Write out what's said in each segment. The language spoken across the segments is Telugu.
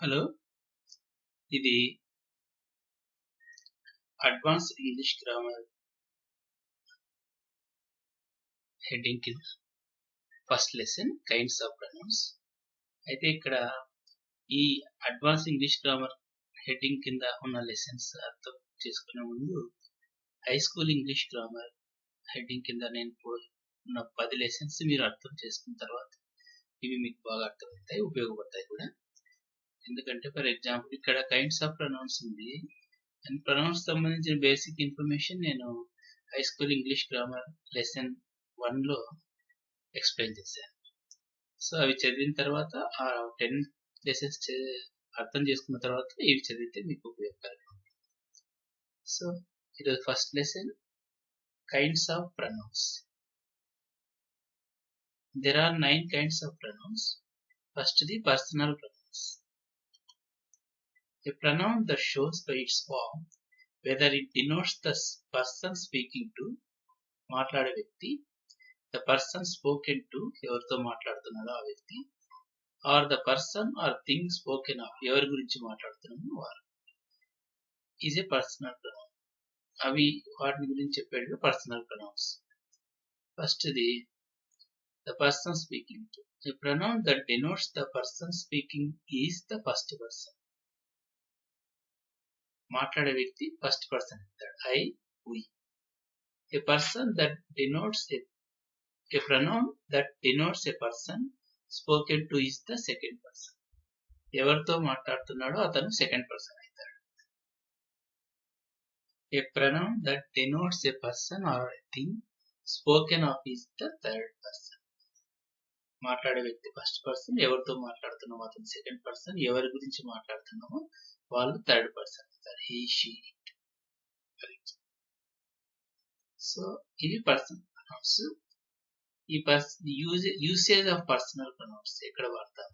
హలో, ఇది అడ్వాన్స్ ఇంగ్లీష్ గ్రామర్ హెడ్డింగ్ కింద first lesson kinds of pronounce. అయితే ఇక్కడ ఈ అడ్వాన్స్ ఇంగ్లీష్ గ్రామర్ హెడ్డింగ్ కింద ఉన్న లెసన్స్ అర్థం చేసుకునే ముందు high school English grammar heading కింద నేను ఉన్న 10 లెసన్స్ మీరు అర్థం చేసుకున్న తర్వాత ఇవి మీకు బాగా అర్థమవుతాయి, ఉపయోగపడతాయి కూడా. ఎందుకంటే ఫర్ ఎగ్జాంపుల్ ఇక్కడ కైండ్స్ ఆఫ్ ప్రొనౌన్స్ ఉంది అండ్ ప్రొనౌన్స్ సంబంధించిన బేసిక్ ఇన్ఫర్మేషన్ నేను high school English grammar lesson 1లో ఎక్స్ప్లెయిన్ చేశాను. సో అవి చదివిన తర్వాత ఆ 10 లెసన్స్ అర్థం చేసుకున్న తర్వాత ఇవి చదివితే మీకు ఉపయోగకరంగా ఉంటుంది. సో ఈరోజు first lesson kinds of pronounce. There are 9 kinds of pronouns. First, the personal pronouns. A pronoun that shows by its form whether it denotes the person speaking to, మాట్లాడే వ్యక్తి, the person spoken to, ఎవరితో మాట్లాడుతున్నాడో ఆ వ్యక్తి, or the person or thing spoken of, ఎవరి గురించి మాట్లాడుతున్నామో వారు, is a personal pronoun. అవి వాటిని గురించి చెప్పేది personal pronouns. First, the person speaking to. A pronoun that denotes the person speaking is the first person. మాట్లాడే వ్యక్తి ఫస్ట్ పర్సన్ అవుతాడు, I, we. A person that denotes a pronoun that denotes a person spoken to is the second person. ఎవరితో మాట్లాడుతున్నాడో అతను సెకండ్ పర్సన్ అవుతాడు. A pronoun that denotes a person or a thing spoken of is the third person. మాట్లాడే వ్యక్తి ఫస్ట్ పర్సన్, ఎవరితో మాట్లాడుతున్నామో అతను సెకండ్ పర్సన్, ఎవరి గురించి మాట్లాడుతున్నామో వాళ్ళు థర్డ్ పర్సన్ అవుతారు, హీ, షీ, ఇట్. సో ఇవి పర్సనల్ ప్రొనౌన్స్. ఈ యూసేజ్ ఆఫ్ పర్సనల్ ప్రొనౌన్స్ ఎక్కడ వాడతాం,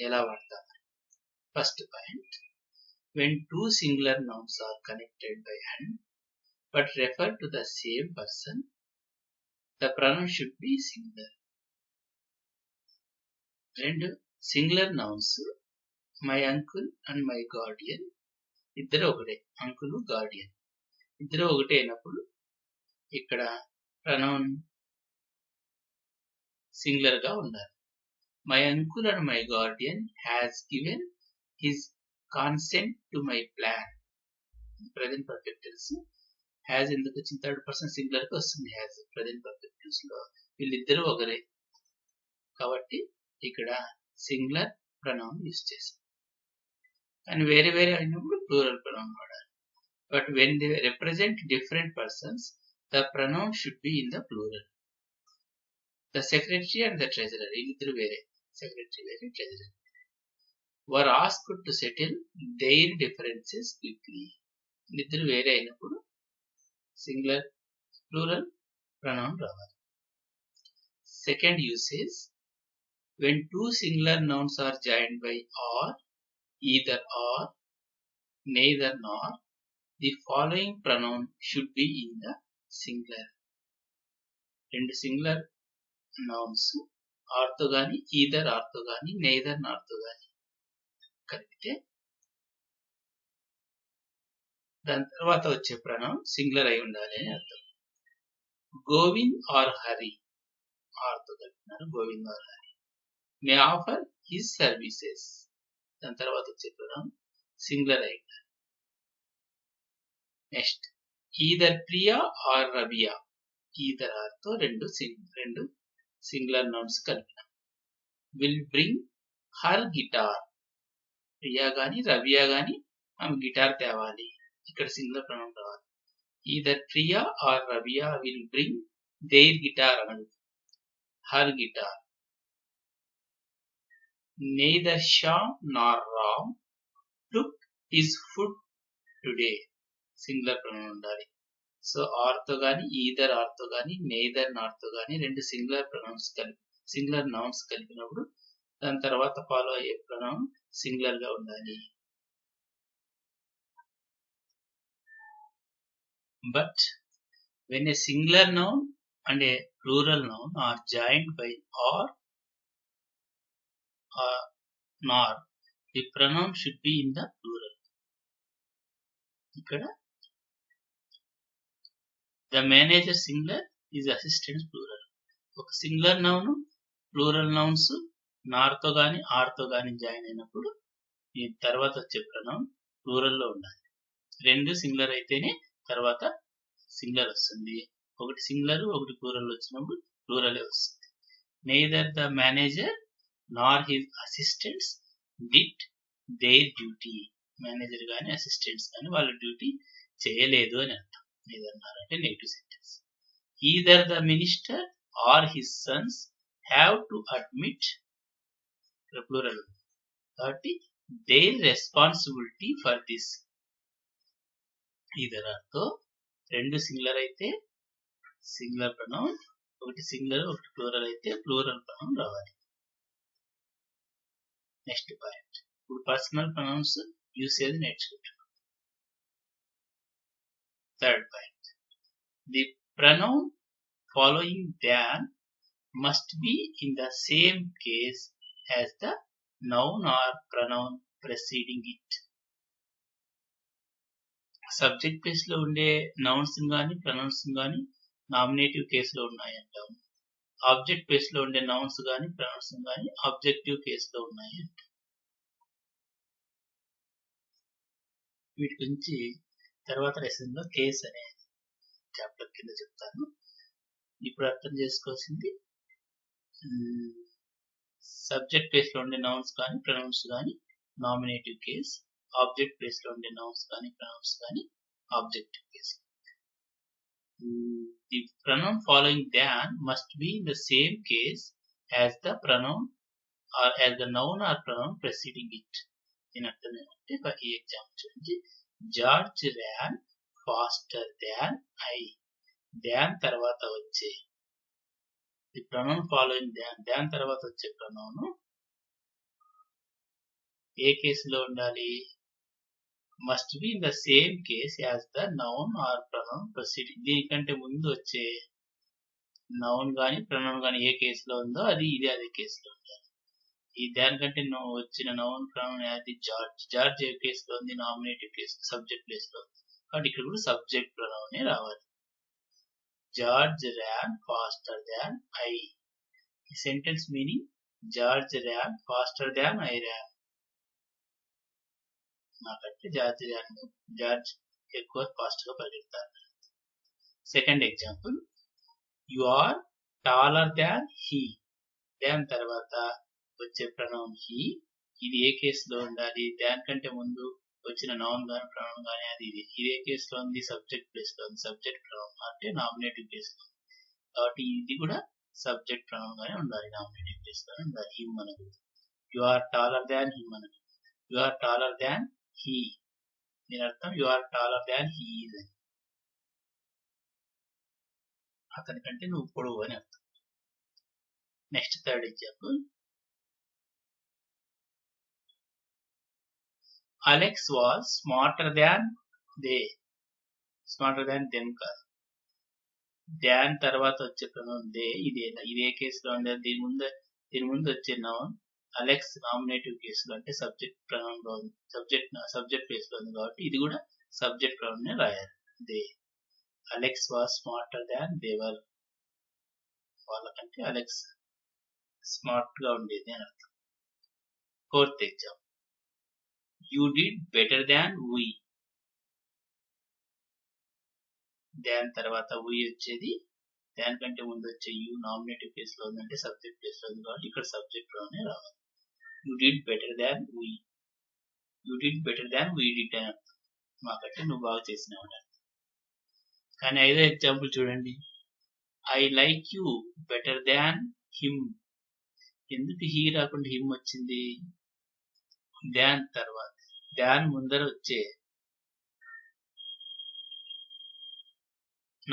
ఎలా వాడతాం? First point, when two singular nouns are connected by and but refer to the same person, the pronoun should be singular. రెండు singular nouns, my uncle and my Guardian, ఇద్దరు ఒకటే, అంకుల్ గార్డియన్ ఇద్దరు ఒకటే అయినప్పుడు ఇక్కడ ప్రొనౌన్ సింగులర్ గా ఉండాలి. My uncle and my guardian has given his consent to my plan. Present perfect tense. Has ఎందుకు వచ్చింది? థర్డ్ పర్సన్ సింగులర్ గా వస్తుంది. హ్యాస్ ప్రెజెంట్ పర్ఫెక్ట్ టెన్స్ లో వీళ్ళిద్దరూ ఒకరే కాబట్టి ఇక్కడ సింగులర్ ప్రొనౌన్ యూజ్ చేస్తాం. కానీ వేరే వేరే అయినప్పుడు ప్లూరల్ ప్రొనౌన్ వాడాలి. But when they represent different persons, the pronoun should be in the plural. The secretary and the treasurer, వీళ్ళిద్దరు వేరే, సెక్రటరీ వేరే, treasurer were asked to settle their differences quickly. వీళ్ళిద్దరు వేరే అయినప్పుడు సింగులర్ ప్లూరల్ ప్రొనౌన్ రావాలి. Second usage, when two singular nouns are joined by or, either or, neither nor, the following pronoun should be in the singular. రెండు సింగులర్ నౌన్స్ ఆర్తో గాని, ఈదర్ ఆర్తో గాని, నెయిదర్ నార్తో గాని కలిపితే దాని తర్వాత వచ్చే ప్రొనౌన్ సింగులర్ అయి ఉండాలి అని అర్థం. గోవింద్ ఆర్ హరి, ఆర్తో కలిపినారు, Govind or Hari. May offer his services, దాని తర్వాత వచ్చే ప్రొనౌన్ సింగులర్ అయి ఉండాలి. Next, either Priya or Rabia, either ఆర్తో రెండు సింగులర్ నౌన్స్ కలిపిన. Will bring her guitar, Priya గాని రబియా గాని ఆమె గిటార్ తేవాలి, ఇక్కడ సింగులర్ ప్రొనౌన్ రావాలి. Either Priya or Rabia will bring their guitar అనదు, her guitar. Neither Shyam nor Ram took his food today, singular pronoun ఉండాలి. సో ఆర్తో గాని, ఈదర్ ఆర్తో గాని, నెయిదర్ నార్తో గాని రెండు సింగులర్ నౌన్స్ కలిపినప్పుడు దాని తర్వాత ఫాలో అయ్యే ప్రొనౌన్ సింగులర్ గా ఉండాలి. But when a singular noun and a plural noun are joined by or nor, the pronoun should be in the plural. ఇక్కడ the manager singular is assistant plural. ఒక సింగులర్ నౌన్ ప్లూరల్ నౌన్స్ నార్తో గాని ఆర్తో గాని జాయిన్ అయినప్పుడు ఈ తర్వాత వచ్చే ప్రొనౌన్ ప్లూరల్లో ఉండాలి. రెండు సింగులర్ అయితేనే తర్వాత సింగులర్ వస్తుంది. ఒకటి సింగులర్ ఒకటి ప్లూరల్ వచ్చినప్పుడు ప్లూరలే వస్తుంది. Neither the manager nor his assistants did their duty. Manager గాని అసిస్టెంట్స్ గాని వాళ్ళ డ్యూటీ చేయలేదు అని అర్థం. ఏదన్నారంటే negative sentence. Either the minister or his sons have to admit plural కాబట్టి their responsibility for this. Either ఆర్తో రెండు సింగులర్ అయితే సింగులర్ ప్రొనౌన్, ఒకటి సింగులర్ ఒకటి ప్లూరల్ అయితే ప్లూరల్ ప్రొనౌన్ రావాలి. నెక్స్ట్ పాయింట్, ఇప్పుడు పర్సనల్ ప్రొనౌన్స్ యూసేజ్ నేర్చుకుంటున్నాం. Third point, the pronoun following than must be in the same case as the noun or pronoun preceding it. Subject place లో ఉండే నౌన్స్ గాని ప్రొనౌన్స్ గాని నామినేటివ్ కేసులో ఉన్నాయంటాం. ఆబ్జెక్ట్ ప్లేస్ లో ఉండే నౌన్స్ గాని ప్రొనౌన్స్ గాని ఆబ్జెక్టివ్ కేసులో ఉన్నాయి అంటాం. వీటి గురించి తర్వాత లెసన్ లో కేస్ అనే చాప్టర్ కింద చెప్తాను. ఇప్పుడు అర్థం చేసుకోవాల్సింది సబ్జెక్ట్ ప్లేస్ లో ఉండే నౌన్స్ కానీ ప్రొనౌన్స్ కానీ నామినేటివ్ కేస్, ఆబ్జెక్ట్ ప్లేస్ లో ఉండే నౌన్స్ కానీ ప్రొనౌన్స్ కానీ objective case. The pronoun following than must be in the same case as the pronoun or as the noun or pronoun preceding it. దీని అర్థం ఏమంటే ఈ ఎగ్జాంపుల్ చూడండి. George ran faster than I. దాన్ తర్వాత వచ్చే ది ప్రొనౌన్ ఫాలోయింగ్ దాన్ తర్వాత వచ్చే ప్రొనౌన్ ఏ కేసులో ఉండాలి? Must be in the same case as the noun are pronoun proceeding. దీనికంటే ముందు వచ్చే నౌన్ గాని ప్రొనౌన్ గాని ఏ కేసులో ఉందో అది అదే కేసులో ఉండాలి. ఈ దానికంటే వచ్చిన నౌన్ ప్రొనౌన్ అది జార్జ్ ఏ కేసులో ఉంది? నామినేటివ్ కేసు, సబ్జెక్ట్ ప్లేస్ లో ఉంది. కాబట్టి ఇక్కడ కూడా సబ్జెక్ట్ ప్రొనౌనే రావాలి. George ran faster than I. ఈ sentence meaning George ran faster than I ran. నాకంటే జార్జ్ ఎక్కువ ఫాస్ట్ గా పరిగెడతారు. Second example, you are taller than he. దాని తర్వాత వచ్చే ప్రొనౌన్ హీ. ఇది ఏ కేసులో ఉండాలి? దానికంటే ముందు వచ్చిన నౌన్ గాని ప్రొనౌన్ గాని అది ఇదే కేసులో ఉంది, సబ్జెక్ట్ ప్లేస్ లో ఉంది. సబ్జెక్ట్ ప్రొనౌన్ అంటే నామినేటివ్ ప్లేస్ లో ఉంది. కాబట్టి ఇది కూడా సబ్జెక్ట్ ప్రొనౌన్ గానే ఉండాలి, నామినేటివ్ ప్లేస్ లో ఉండాలి. హిమ్ అనదు. You are taller than him అనదు. You are taller than he. దీని అర్థం you are taller than he is అని. అతని కంటే నువ్వు పొడవు అని అర్థం. Next third example, Alex was smarter than they. Smarter than them కాదు. దాన్ తర్వాత వచ్చే ప్రొనౌన్ దే. ఇదే కేసులో ఉండేది. దీని ముందు వచ్చే నౌన్ అలెక్స్ నామినేటివ్ కేసులో అంటే సబ్జెక్ట్ ప్రొనౌన్ లో ఉంది, సబ్జెక్ట్ ప్లేస్ లో ఉంది. కాబట్టి ఇది కూడా సబ్జెక్ట్ ప్రొనౌన్ నే రాయాలి. They. Alex was smarter than they were. వాళ్ళకంటే అలెక్స్ స్మార్ట్ గా ఉండేది అని అర్థం. Fourth example, you did better than we. దాని తర్వాత వీ వచ్చేది. దానికంటే ముందు వచ్చే యూ నామినేటివ్ ప్లేస్ లో ఉందంటే సబ్జెక్ట్ ప్లేస్ లో ఉంది. కాబట్టి ఇక్కడ సబ్జెక్ట్ లోనే రావాలి. You did better than we. You did better than we did అని అర్థం. మాకంటే నువ్వు బాగా చేసినావు అని అర్థం. కానీ ఐదో ఎగ్జాంపుల్ చూడండి, I like you better than him. ఎందుకు హీ రాకుండా హిమ్ వచ్చింది? దాని తర్వాత దాని ముందర వచ్చే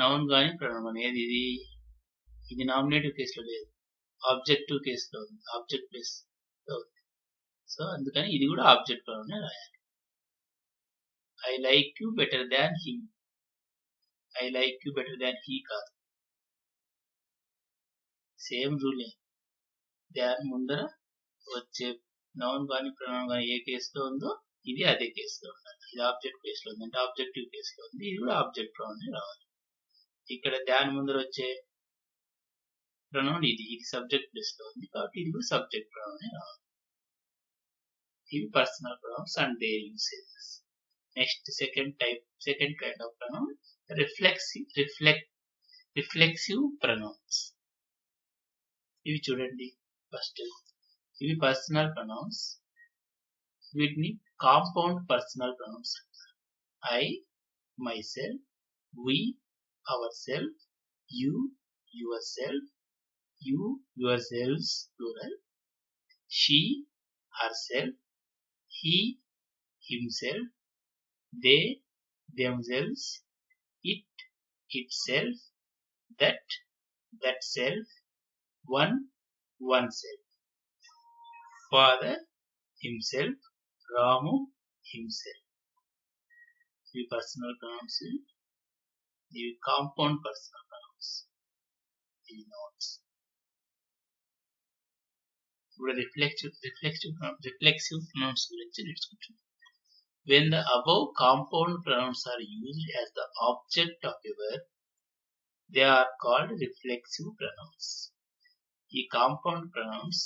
నౌన్ గాని ప్రొనౌన్ గాని ఏది ఇది నామినేటివ్ కేసులో లేదు, ఆబ్జెక్టివ్ కేసులో ఉంది, ఆబ్జెక్ట్ ప్లేస్ లో ఉంది. సో అందుకని ఇది కూడా ఆబ్జెక్ట్ ప్రొనౌన్ రాయాలి. I like you better than him. I like you better than he కాదు. సేమ్ రూలే. దాని ముందర వచ్చే నౌన్ కానీ ప్రొనౌన్ కానీ ఏ కేసులో ఉందో ఇది అదే కేసులో ఉండాలి. ఇది ఆబ్జెక్ట్ కేసులో ఉంది అంటే ఆబ్జెక్టివ్ కేసులో ఉంది, ఇది కూడా ఆబ్జెక్ట్ ప్రొనౌన్ రావాలి. ఇక్కడ దాని ముందర వచ్చే ప్రొనౌన్ ఇది సబ్జెక్ట్ ప్లేస్ లో ఉంది కాబట్టి ఇది కూడా సబ్జెక్ట్ ప్రొనౌన్ రావాలి. ఇవి personal pronouns and their usages. Next second kind of pronoun reflexive pronouns. ఇవి చూడండి. ఫస్ట్ ఇవి పర్సనల్ ప్రొనౌన్స్, వీటిని కాంపౌండ్ పర్సనల్ ప్రొనౌన్స్ అంటారు. I, myself, we, ourselves, you, yourself, you, yourselves, plural, she, herself, he, himself, they, themselves, it, itself, that, thatself, one, oneself, father, himself, Ramu, himself. The personal pronouns, the compound personal pronouns, the nouns. ఇప్పుడు రిఫ్లెక్సివ్ ప్రొనౌన్స్ గురించి నేర్చుకుంటున్నాం. When the above compound pronouns are used as the object of a verb, they are called reflexive pronouns. ఈ కాంపౌండ్ ప్రొనౌన్స్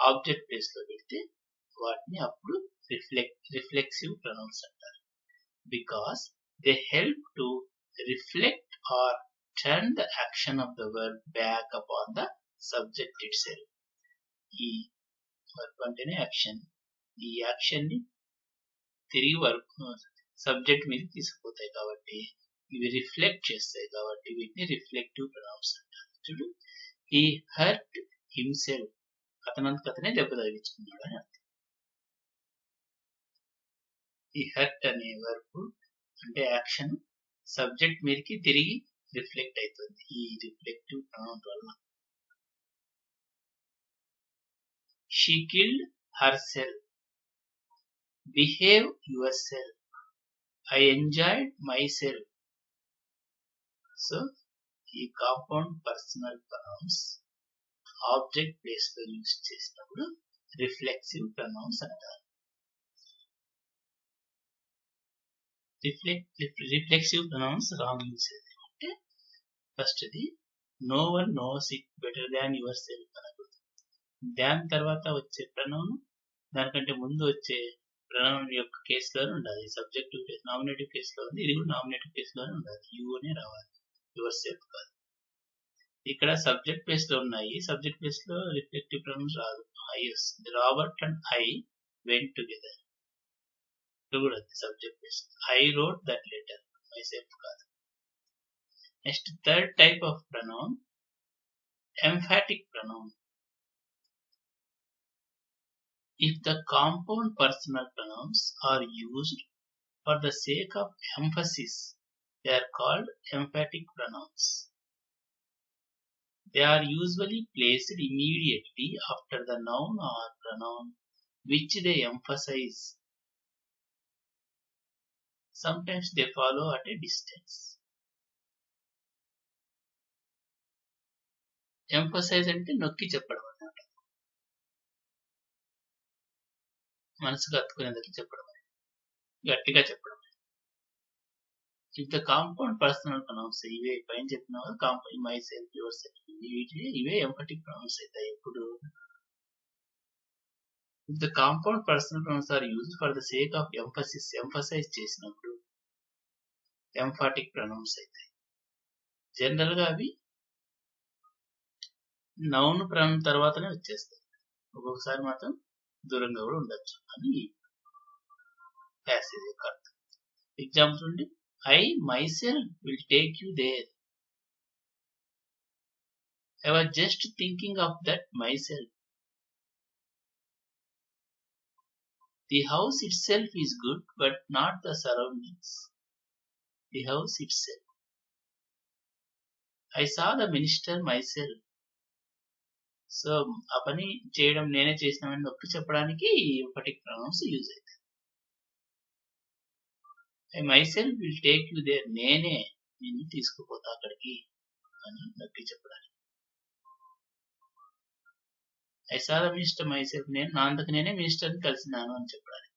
ఆబ్జెక్ట్ ప్లేస్ లో పెడితే వాటిని అప్పుడు రిఫ్లెక్సివ్ ప్రొనౌన్స్ అంటారు. Because they help to reflect or turn the action of the verb back upon the subject itself. ఈ వర్బ్ అంటేనే యాక్షన్. ఈ యాక్షన్ ని తిరిగి సబ్జెక్ట్ మీద తీసుకుపోతాయి కాబట్టి ఇవి రిఫ్లెక్ట్ చేస్తాయి కాబట్టి వీటిని రిఫ్లెక్టివ్ ప్రొనౌన్స్ అంటారు. చూడు, హీ హర్ట్ హిమ్సెల్ఫ్, అతనే దెబ్బ తగిలించుకున్నాడు అని అర్థం. ఈ హర్ట్ అనే వర్బ్ అంటే యాక్షన్ సబ్జెక్ట్ మీదకి తిరిగి రిఫ్లెక్ట్ అవుతుంది ఈ రిఫ్లెక్టివ్ ప్రొనౌన్ వల్ల. She killed herself. Behave yourself. I enjoyed myself. So, ఈ compound personal pronouns object place లో యూజ్ చేసినప్పుడు రిఫ్లెక్సివ్ ప్రొనౌన్స్ అంటారు. రిఫ్లెక్సివ్ ప్రొనౌన్స్ రాంగ్ యూసేజ్ అంటే first the no one knows it better than yourself అనకూడదు. దాని తర్వాత వచ్చే ప్రొనౌన్ దానికంటే ముందు వచ్చే ప్రొనౌన్ యొక్క కేసులోనే ఉండాలి. సబ్జెక్టివ్ కేసు నామినేటివ్ కేసులో ఉంది, ఇది కూడా నామినేటివ్ కేసులోనే ఉండాలి. యు అనే రావాలి, యువర్ సెల్ఫ్ కాదు. ఇక్కడ సబ్జెక్ట్ ప్లేస్ లో ఉన్నాయి, సబ్జెక్ట్ ప్లేస్ లో రిఫ్లెక్టివ్ ప్రొనౌన్స్ రాదు. ఐ వస్తుంది. Robert and I went together, ఇది కూడా subject place. I wrote that letter, myself కాదు. Next third type of pronoun emphatic pronoun. If the compound personal pronouns are used for the sake of emphasis, they are called emphatic pronouns. They are usually placed immediately after the noun or pronoun which they emphasize. Sometimes they follow at a distance. Emphasize అంటే నొక్కి చెప్పడం అన్నమాట, మనసుకు హత్తుకునేందుకు చెప్పడం, గట్టిగా చెప్పడం. If the compound personal pronouns ఇవే పైన చెప్పిన compound my self, your self, ఇవే ఎంఫటిక్ ప్రొనౌన్స్ అవుతాయి. ఇప్పుడు if the compound personal pronouns are used for the sake of emphasis, emphasize చేసినప్పుడు ఎంఫాటిక్ ప్రొనౌన్స్ అవుతాయి. జనరల్ గా అవి నౌన్ ప్రొనౌన్ తర్వాతనే వచ్చేస్తాయి. ఒక్కొక్కసారి మాత్రం దూరంగా కూడా ఉండొచ్చు అని ప్యాసేజ్ యొక్క అర్థం. ఎగ్జాంపుల్ ఉండి I myself will take you there. I was just thinking of that myself. The house itself is good, but not the surroundings. The house itself. I saw the minister myself. So, ఆ పని చేయడం నేనే చేసినామని నొక్కి చెప్పడానికి ఎంఫాటిక్ ప్రొనౌన్స్ యూజ్ అవుతాయి. I myself will take you there. నేనే నిన్ను తీసుకుపోతా అక్కడికి అని నొక్కి చెప్పడానికి. I saw the minister my self, నేను నా అంతకు నేనే మినిస్టర్ని కలిసినాను అని చెప్పడానికి.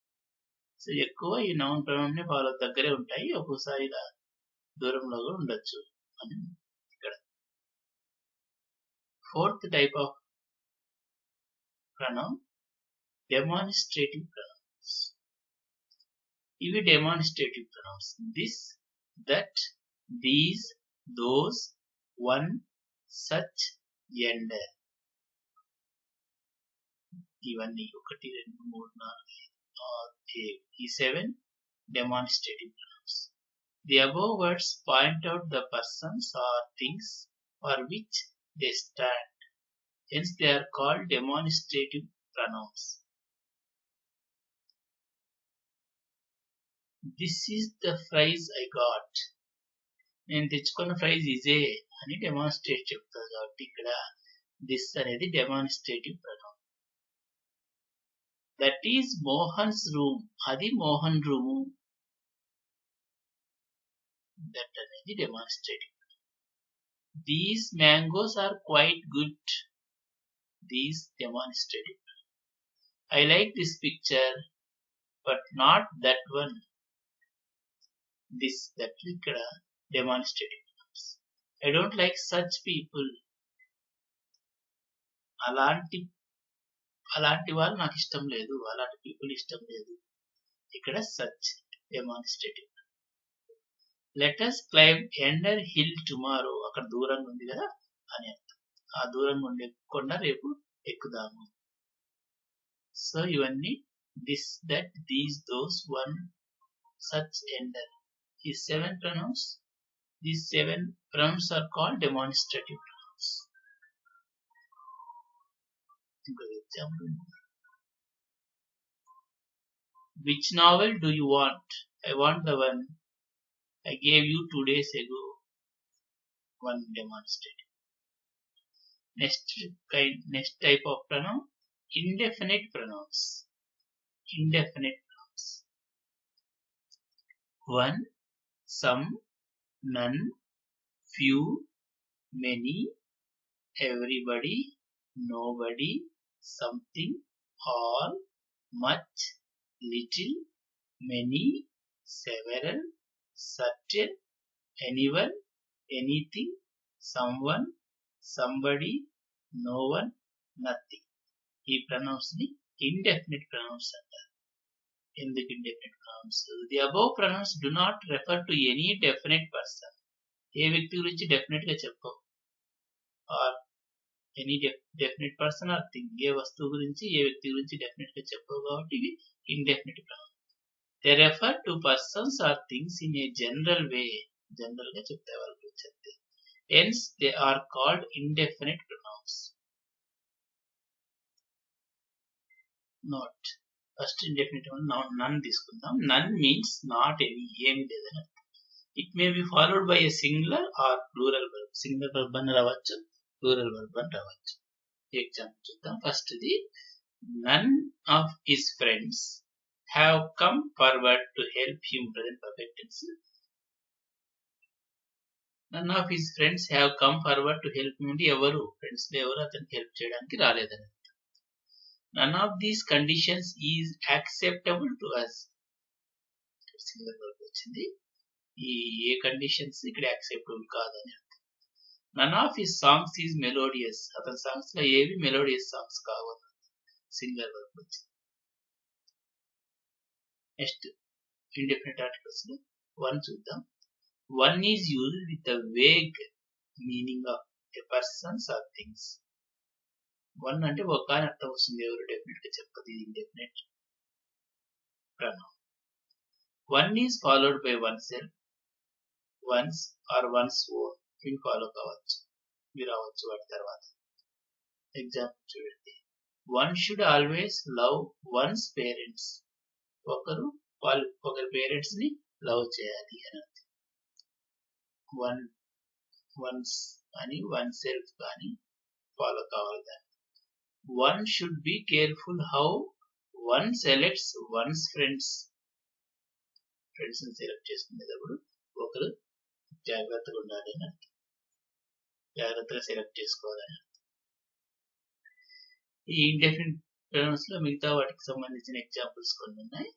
సో ఎక్కువ ఈ నౌన్ ప్రొనౌన్ వాళ్ళ దగ్గరే ఉంటాయి, ఒక్కోసారి ఇలా దూరంలో కూడా ఉండొచ్చు అని ఇక్కడ. Fourth type of pronoun demonstrative pronouns. ఇవి demonstrative pronouns. This, that, these, those, one, such, ఎండర్. ఇవన్నీ 1 2 3 4 5 6 7 ఈ 7 demonstrative pronouns. The above words point out the persons or things for which they stand. Hence they are called demonstrative pronouns. This is the phrase I got. నేను తెచ్చుకున్న ఫ్రైజ్ ఇదే అని డెమాన్స్ట్రేట్ చెప్తారు కాబట్టి ఇక్కడ దిస్ అనేది demonstrative pronoun. That is Mohan's room, అది మోహన్ రూము. దట్ అనేది demonstrative. These mangoes are quite good, these demonstrative. I like this picture but not that one, this that ఇక్కడ demonstrative. I don't like such people, అలాంటి వాళ్ళు నాకు ఇష్టం లేదు, అలాంటి పీపుల్ ఇష్టం లేదు. ఇక్కడ such demonstrative. Let us climb yonder hill tomorrow, అక్కడ దూరంగా ఉంది కదా అని అర్థం. ఆ దూరంగా ఉండే కొండ రేపు ఎక్కుదాము. సో ఇవన్నీ this, that, these, those, one, such, Ender, ఈ 7 pronouns. These 7 pronouns are called demonstrative pronouns. Example. Which novel do you want? I want the one I gave you 2 days ago. One demonstrative. Next type of pronoun, indefinite pronouns. Indefinite pronouns. One, some, none, few, many, everybody, nobody, something, all, much, little, many, several, certain, anyone, anything, someone, somebody, no one, nothing. ఈ pronouns ని indefinite pronouns అంటారు. ఎందుకు indefinite pronouns? The above pronouns do not refer to any definite person. ఏ వ్యక్తి గురించి డెఫినెట్ గా చెప్పవు. Or any definite person or thing, ఏ వస్తువు గురించి ఏ వ్యక్తి గురించి డెఫినెట్ గా చెప్పవు కాబట్టి ఇవి indefinite pronoun. They refer to persons or things in a general way, general గా చెప్తే వాళ్ళ గురించి చెప్తే. Hence they are called indefinite pronouns. Not, first indefinite none తీసుకుందాం. నన్ మీన్స్ నాట్ ఎనీ, ఏమి లేదని అర్థం. It may be followed by a singular or plural verb. Singular verb అని రావచ్చు, ప్లూరల్ వర్బ్ అని రావచ్చు. ఎగ్జాంపుల్ చూద్దాం. First the, none of his friends have come forward to help him. Present perfect tense. None of his friends have come forward to help him అంటే ఎవరు, ఫ్రెండ్స్ లో ఎవరు అతనికి హెల్ప్ చేయడానికి రాలేదని. None of these conditions is acceptable to us. Singular verb వచ్చింది. ఈ ఏ కండిషన్స్ ఇక్కడ యాక్సెప్టబుల్ కాదని అర్థం. None of his songs is melodious, అతని సాంగ్స్ లో ఏవి మెలోడియస్ సాంగ్స్ కావాలి. సింగులర్ వర్బ్ వచ్చింది. నెక్స్ట్ ఇండెఫినిట్ ఆర్టికల్స్ లో వన్ చూద్దాం. One is used with the vague meaning of a persons or things. One అంటే ఒక అని అర్థం వస్తుంది, ఎవరు డెఫినెట్ గా చెప్పదు. ఇది indefinite pronoun. One is followed by oneself, one's or one's own. ఇవి ఫాలో కావచ్చు, ఇవి రావచ్చు వాటి తర్వాత. ఎగ్జాంపుల్ చూడండి. One should always love one's parents. ఒకరి పేరెంట్స్ ని లవ్ చేయాలి అని అర్థం. వన్, వన్స్ అని వన్ సెల్ఫ్ కానీ ఫాలో కావాలి దాన్ని. One should be careful how one selects one's friends. Friends ని సెలెక్ట్ చేసుకునేటప్పుడు ఒకరు జాగ్రత్తగా ఉండాలి అని అర్థం, జాగ్రత్తగా సెలెక్ట్ చేసుకోవాలని. ఈ ఇండెఫినిట్ ప్రొనౌన్స్ లో మిగతా వాటికి సంబంధించిన ఎగ్జాంపుల్స్ కొన్ని ఉన్నాయి.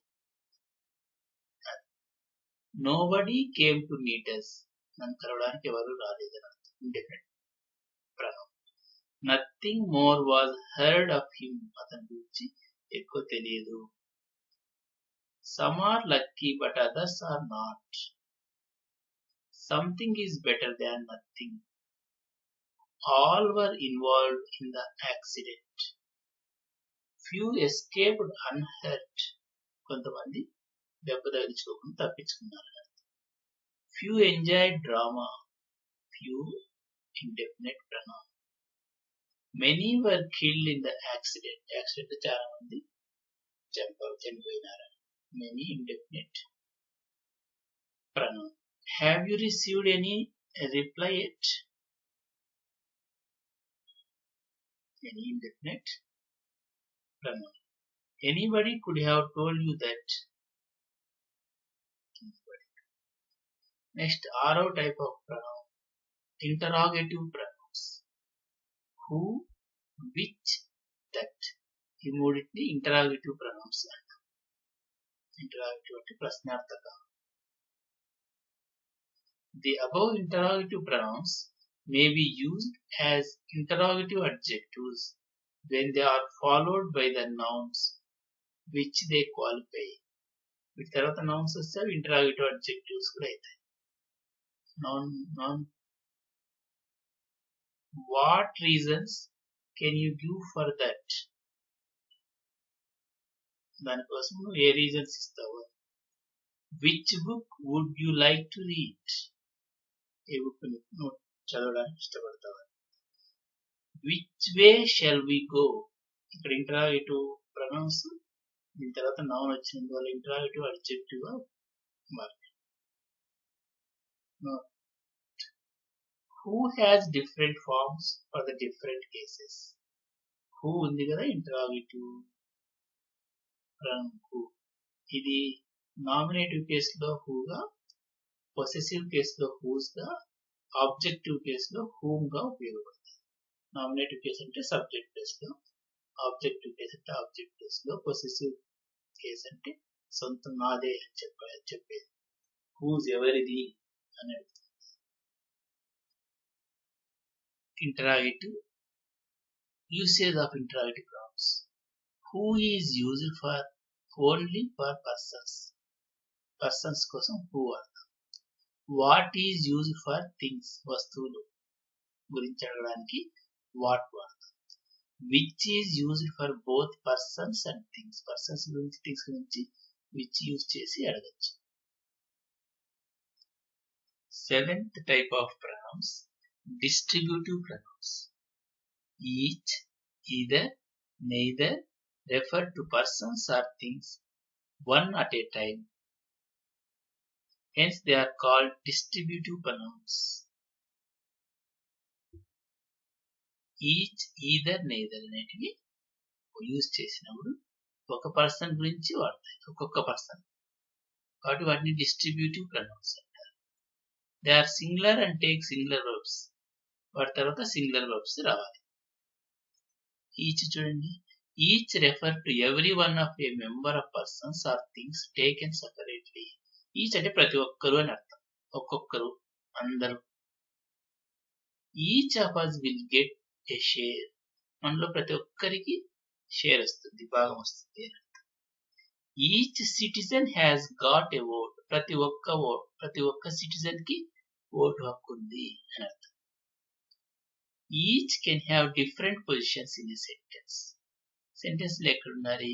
Nobody came to meet us. నన్ను కలవడానికి ఎవరు రాలేదు. Indefinite pronoun. Nothing more was heard of him. అతని గురించి ఎక్కువ తెలియదు. Some are lucky but others are not. Something is better than nothing. All were involved in the accident. Few escaped unhurt. కొంతమంది దెబ్బ తగిలించుకోకుండా తప్పించుకున్నారు. Few enjoyed drama. Few indefinite pronoun. Many were killed in the accident. Accident చాలా మంది చనిపోయినారు. Many indefinite pronoun. Have you received any reply yet? Any indefinite pronoun. Anybody could have told you that. Next, RO type of pronoun. Interrogative pronouns. Who, which, that. ఈ మూడింటిని interrogative pronouns అంటారు. Interrogative అంటే ప్రశ్నార్థక. The above interrogative pronouns may be used as interrogative adjectives when they are followed by the nouns which they qualify. వీటి తర్వాత nouns వస్తే interrogative adjectives కూడా అవుతాయి. Noun. What reasons can you give for that? దానికోసం నువ్వు ఏ రీజన్స్ ఇస్తావు? Which book would you like to read? A book నువ్వు చదవడానికి ఇష్టపడతావా? Which way shall we go? ఇక్కడ ఇంటరాగేటివ్ ప్రొనౌన్స్, దీని తర్వాత నౌన్ వచ్చినందువల్ల ఇంటరాగేటివ్ అడ్జెక్టివ్ గా మారింది. Who has different forms for the different cases? Who ఉంది కదా ఇంటరాగేటివ్ ప్రొనౌన్. who ఇది నామినేటివ్ కేసులో హూగా, పొసెసివ్ కేసులో హూస్ గా, ఆబ్జెక్టివ్ కేసులో హూమ్ గా ఉపయోగపడుతుంది. నామినేటివ్ కేసు అంటే సబ్జెక్ట్ ప్లేస్ లో, ఆబ్జెక్టివ్ కేసు అంటే ఆబ్జెక్ట్ ప్లేస్ లో, పొసెసివ్ కేసు అంటే సొంతం నాదే అని చెప్పేది. హూజ్ ఎవరిది అని అడుగుతుంది. Interrogative usage of interrogative pronouns. Who is used for only for persons. Persons కోసం who వాడతాం. What is used for things. వస్తువులు గురించి అడగడానికి what వాడతాం. Which is used for both persons and things. Persons గురించి things గురించి which యూజ్ చేసి అడగచ్చు. Seventh type of pronouns, distributive pronouns. Each, either, neither refer to persons or things one at a time. Hence they are called distributive pronouns. Each, either, neither అనేటివి యూజ్ చేసినప్పుడు ఒక పర్సన్ గురించి వాడతాయి, ఒక్కొక్క పర్సన్. కాబట్టి వాటిని డిస్ట్రిబ్యూటివ్ ప్రొనౌన్స్ అంటారు. They are singular and take singular verbs. వాటి తర్వాత సింగులర్ వర్బ్స్ రావాలి. ఈచ్ చూడండి, each refer to every one of a member of persons or things taken separately. Each అంటే ప్రతి ఒక్కరు అని అర్థం, ఒక్కొక్కరు, అందరూ. Each of us will get a share. మనలో ప్రతి ఒక్కరికి షేర్ వస్తుంది, భాగం వస్తుంది అని అర్థం. Each citizen has got a vote. ప్రతి ఒక్క సిటిజన్ కి ఓటు హక్కు ఉంది అని అర్థం. Each can have different positions in a sentence. Sentence లో ఎక్కడున్నారు?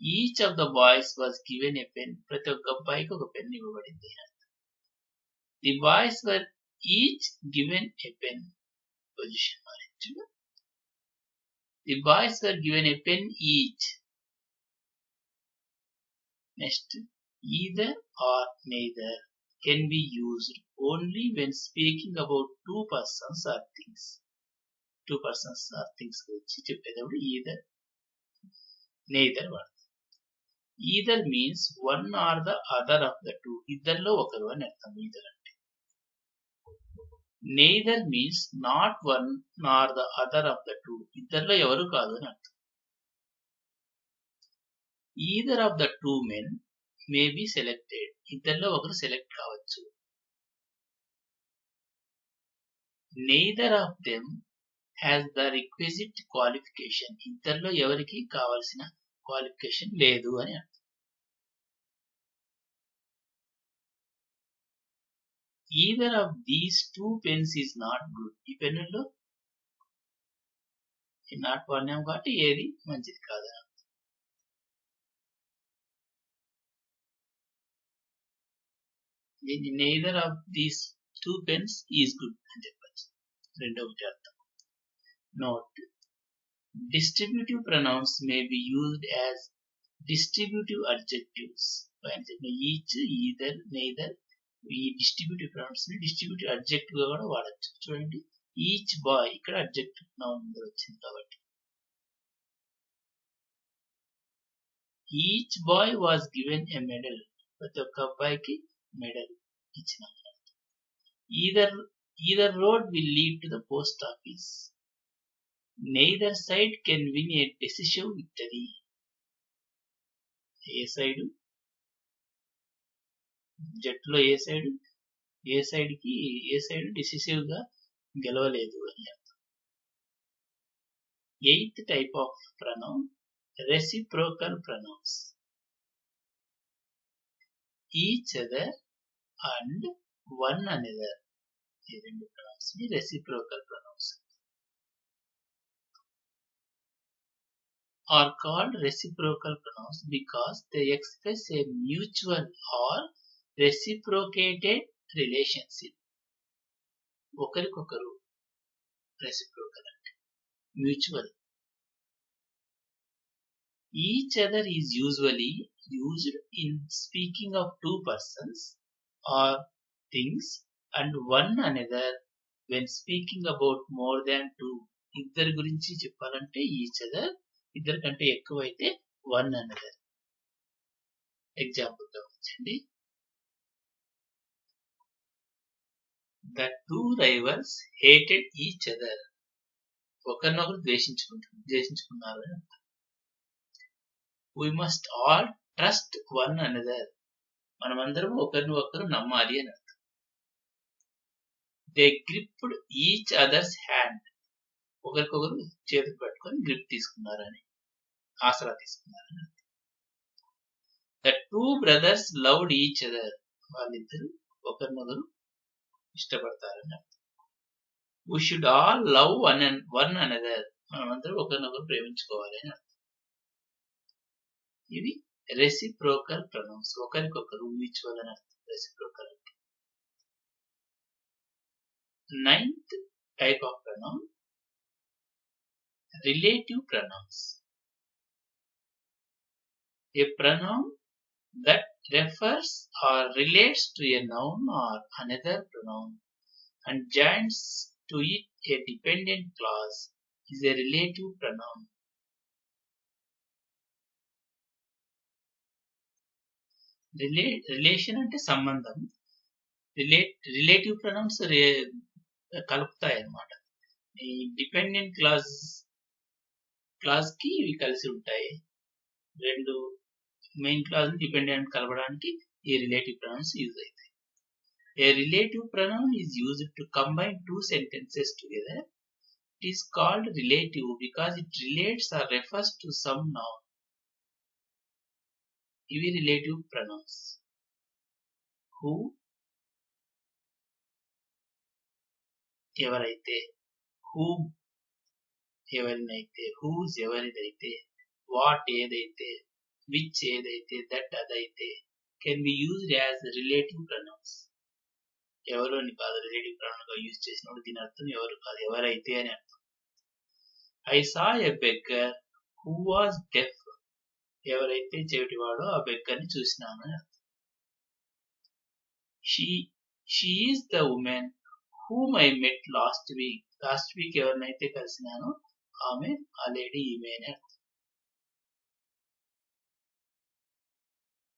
Each of the boys was given a pen. ప్రతి ఒక్క అబ్బాయికి ఒక పెన్ ఇవ్వబడింది. The boys were each given a pen. Position మారించు. The boys were given a pen each. Next, either or neither can be used only when speaking about two persons or things. Two persons or things గురించి చెప్పేటప్పుడు either, neither వాడతాం. Either means one or the other of the two. ఇద్దరిలో ఒకరు అని అర్థం either అంటే. Neither means not one nor the other of the two. ఇద్దరిలో ఎవరు కాదు అని అర్థం. either of the two men may be selected. ఇద్దరిలో ఒకరు సెలెక్ట్ కావచ్చు. neither of them has the requisite qualification. ఇద్దరిలో ఎవరికి కావాల్సిన క్వాలిఫికేషన్ లేదు అని అర్థం. either of these two pens is not good. ఈ పెన్నుల్లో నాట్ వాడినాం కాబట్టి ఏది మంచిది కాదని అర్థం. neither of these two pens is good అని చెప్పచ్చు. రెండవది అర్థం. note, distributive pronouns may be used as distributive adjectives. each, either, neither ఈ డిస్ట్రిబ్యూటివ్ ప్రొనౌన్స్ ని డిస్ట్రిబ్యూటివ్ అడ్జెక్టివ్ గా కూడా వాడచ్చు. చూడండి, ఈచ్ బాయ్ ఇక్కడ అడ్జెక్టివ్ నౌన్ వచ్చింది కాబట్టి each bye was given a medal. ప్రతి ఒక్క అబ్బాయికి మెడల్ ఇచ్చిన. either road will lead to the post office. neither side can win a decisive victory. ఏ సైడ్ జట్టులో ఏ సైడ్ డిసిసివ్ గా గెలవలేదు అని అర్థం. Eighth type of pronoun reciprocal pronouns. Each other and one another, ఈ రెండు ప్రొనౌన్స్ ని reciprocal pronouns are called reciprocal pronouns because they express a mutual or reciprocated relationship. ఒకరికొకరు reciprocal అంటే mutual. each other is usually used in speaking of two persons or things and one another when speaking about more than two. ఇద్దరి గురించి చెప్పాలంటే each other, ఇద్దరి కంటే ఎక్కువైతే వన్ అనదర్. ఎగ్జాంపుల్ గమనించండి. The two rivals hated each other. ఒకరినొకరు ద్వేషించుకున్నారు అని అర్థం. We must all trust one another. మనమందరం ఒకరిని ఒకరు నమ్మాలి అని అర్థం. They gripped each other's hand. ఒకరికొకరు చేతులు పట్టుకొని గ్రిప్ తీసుకున్నారని, ఆసరా తీసుకున్నారని అర్థం. The two brothers loved each other. వాళ్ళిద్దరు ఒకరినొకరు ఇష్టపడతారని అర్థం. We should all love one another. మనమందరం ఒకరినొకరు ప్రేమించుకోవాలి అని అర్థం. ఇవి రెసిప్రోకల్ ప్రొనౌన్స్. ఒకరికొకరు మ్యూచువల్ అని అర్థం రెసిప్రోకల్ అంటే. Ninth type of pronoun relative pronouns. A pronoun that refers or relates to a noun or another pronoun and joins to it a dependent clause is a relative pronoun. Relation అంటే సంబంధం. రిలేటివ్ ప్రొనౌన్స్ కలుపుతాయి అన్నమాట. ఈ డిపెండెంట్ క్లాజ్ కి ఇవి కలిసి ఉంటాయి. రెండు మెయిన్ క్లాజ్ డిపెండెంట్ కలపడానికి ఈ రిలేటివ్ ప్రొనౌన్స్ యూజ్ అవుతాయి. A relative pronoun is used to combine two sentences together. It is called relative because it relates or refers to some noun. ఇవి రిలేటివ్ ప్రొనౌన్స్. Who ఎవరైతే, whom ఎవరినైతే, whose ఎవరిదైతే, what ఏదైతే, which ఏదైతే, that అదైతే can be used as relative pronouns. ఎవరు అని కాదు, రిలేటివ్ ప్రొనౌన్ గా యూజ్ చేసినప్పుడు దీని అర్థం ఎవరు కాదు, ఎవరైతే అని అర్థం. I saw a beggar who was deaf. ఎవరైతే చెవిటివాడో ఆ బెగ్గర్ ని చూసినాను అని అర్థం. She is the woman whom I met last week. Last week ఎవరినైతే కలిసినానో ఆమె, ఆ లేడీ ఈమె అని అర్థం.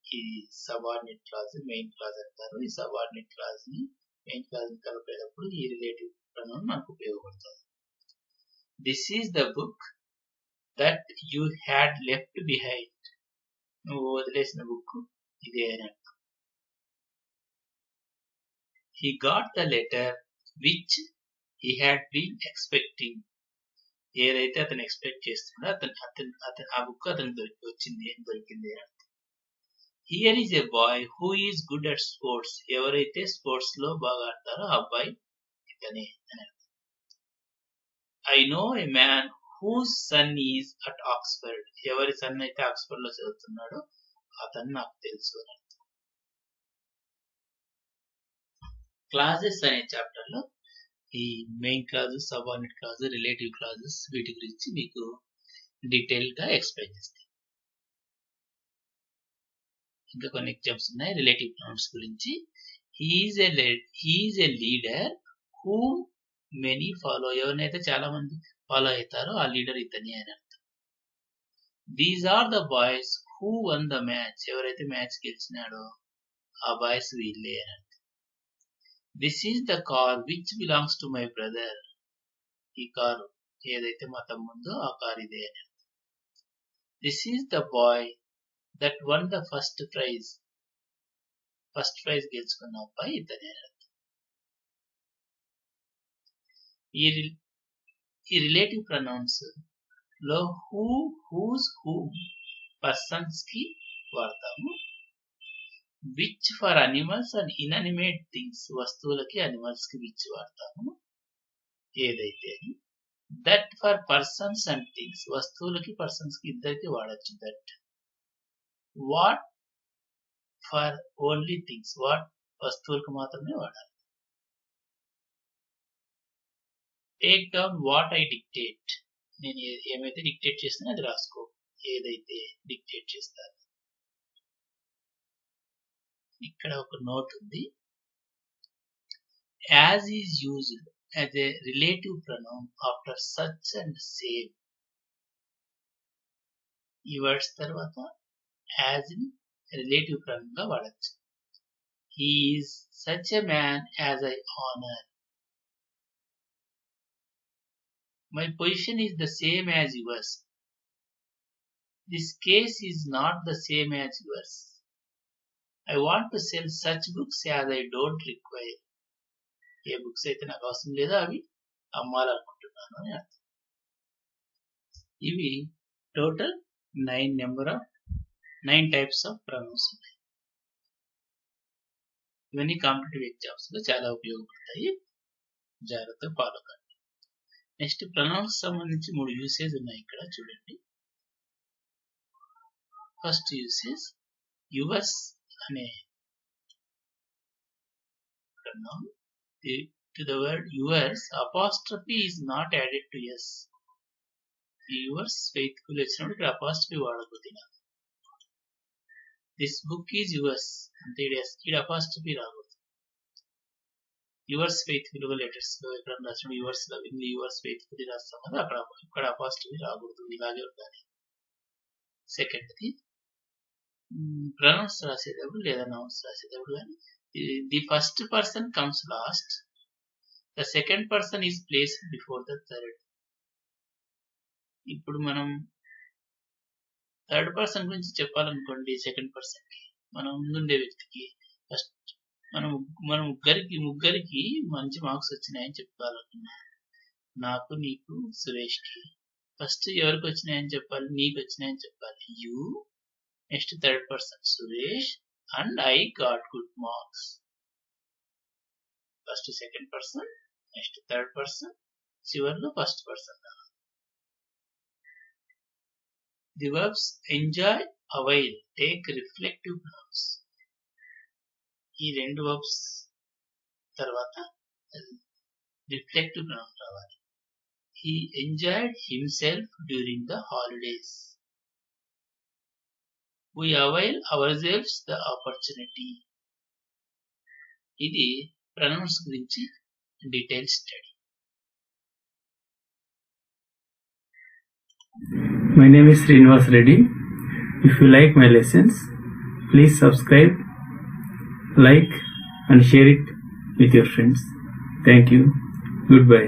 ఈ సబార్డినేట్ క్లాజ్ మెయిన్ క్లాజ్ అంటారు. ఈ సబార్డినేట్ క్లాజ్ ని మెయిన్ క్లాజ్ ని కలిపేటప్పుడు ఈ రిలేటివ్ ప్రొనౌన్ మనకు ఉపయోగపడుతుంది. This is the book that you had left behind. నువ్వు వదిలేసిన బుక్ ఇదే అని అర్థం. He got the letter which he had been expecting. ఏదైతే అతను ఎక్స్పెక్ట్ చేస్తున్నాడో అతను ఆ బుక్ అతనికి దొరికింది అని అర్థం. Here is a boy who is good at sports. ఎవరైతే స్పోర్ట్స్ లో బాగా ఆడతారో ఆ అబ్బాయి ఇతనే అని అర్థం. I know a man whose son is at Oxford. ఎవరి సన్ అయితే ఆక్స్ఫర్డ్ లో చదువుతున్నాడో అతను నాకు తెలుసు అని అర్థం. క్లాసెస్ అనే చాప్టర్ లో ఈ main clauses, subordinate clauses, relative clauses వీటి గురించి మీకు డీటెయిల్ గా ఎక్స్ప్లెయిన్ చేస్తాయి. ఇంకా కొన్ని ఎగ్జాంపుల్స్ ఉన్నాయి రిలేటివ్ ప్రొనౌన్స్ గురించి. He is a leader who many follow. ఎవరినైతే చాలా మంది ఫాలో అవుతారో ఆ లీడర్ ఇతని అని అర్థం. These are the boys who won the match. ఎవరైతే మ్యాచ్ గెలిచినాడో ఆ బాయ్స్ వీళ్ళే అని అర్థం. This is the car which belongs to my brother. ఈ కారు ఏదైతే మా తమ్ముందో ఆ కార్ ఇదే అని అర్థం. This is the boy that won the first prize. First prize గెలుచుకున్న అబ్బాయి ఇతనే అని అర్థం. ఈ రిలేటివ్ ప్రొనౌన్స్ లో హూ, హూస్, హూమ్ పర్సన్స్ కి వాడతాము. Which for animals and ఇన్అనిమేట్ things. వస్తువులకి అనిమల్స్ కి విచ్ వాడతాము ఏదైతే. That for persons and things. వస్తువులకి పర్సన్స్ కి ఇద్దరికి వాడచ్చు that. What for only things. What వస్తువులకు మాత్రమే వాడాలి. Take down what I dictate. నేను ఏమైతే డిక్టేట్ చేస్తున్నా అది రాసుకో. ఏదైతే డిక్టేట్ చేస్తాను. ఇక్కడ ఒక నోట్ ఉంది. As is used as a relative pronoun after such and same. ఈ వర్డ్స్ తర్వాత యాజ్ ఇన్ రిలేటివ్ ప్రొనౌన్ గా వాడచ్చు. He is such a man as I honour. My position is the same as yours. This case is not the same as yours. I want to sell such books as I don't require. A books అయితే నాకు అవసరం లేదో అవి అమ్మాలనుకుంటున్నాను అని అర్థం. ఇవి టోటల్ 9 టైప్స్ ఆఫ్ ప్రొనౌన్స్ ఉన్నాయి. ఇవన్నీ కాంపిటేటివ్ ఎగ్జామ్స్ లో చాలా ఉపయోగపడతాయి. జాగ్రత్తగా ఫాలో కండి. నెక్స్ట్ ప్రొనౌన్స్ సంబంధించి 3 యూసేజ్ ఉన్నాయి ఇక్కడ చూడండి. ఫస్ట్ యూసేజ్ యువర్స్ అనే pronoun. To the word yours apostrophe is not added to S. Yours faithful వచ్చినప్పుడు ఇక్కడ అపాస్ట్రఫీ వాడకూడదు. దిస్ బుక్ ఈజ్ యువర్స్ అంటే ఇక్కడ అపాస్ట్రఫీ రాకూడదు. యువర్స్ ఫెయిత్ఫుల్ లెటర్స్ లో ఎక్కడ రాసినప్పుడు యువర్స్ లవింగ్ యువర్స్ ఫెయిత్ఫుల్ రాస్తాం కదా, అక్కడ అపాస్ట్రఫీ రాకూడదు. ఇలాగే ఉండాలి. సెకండ్ది ప్రొనౌన్స్ రాసేటప్పుడు లేదా నౌన్స్ రాసేటప్పుడు కానీ the first person comes last. The second person is placed before the third. ఇప్పుడు మనం థర్డ్ పర్సన్ గురించి చెప్పాలనుకోండి, సెకండ్ పర్సన్ కి మనం ముందుండే వ్యక్తికి ఫస్ట్ మన ముగ్గురికి మంచి మార్క్స్ వచ్చినాయని చెప్పాలనుకున్నా. నాకు, నీకు, సురేష్ కి ఫస్ట్ ఎవరికి వచ్చినాయని చెప్పాలి? నీకు వచ్చినాయని చెప్పాలి. You, next third person Suresh and I got good marks. First second person, next third person, చివరిలో first person. The verbs enjoy, avail, take reflective pronouns. ఈ 2 వర్బ్స్ తర్వాత రిఫ్లెక్టివ్ ప్రొనౌన్ రావాలి. He enjoyed himself during the holidays. We avail ourselves the opportunity. ఇది ప్రొనౌన్స్ గురించి detail study. My name is Srinivas Reddy. If you like my lessons, please subscribe, like and share it with your friends. Thank you. Goodbye.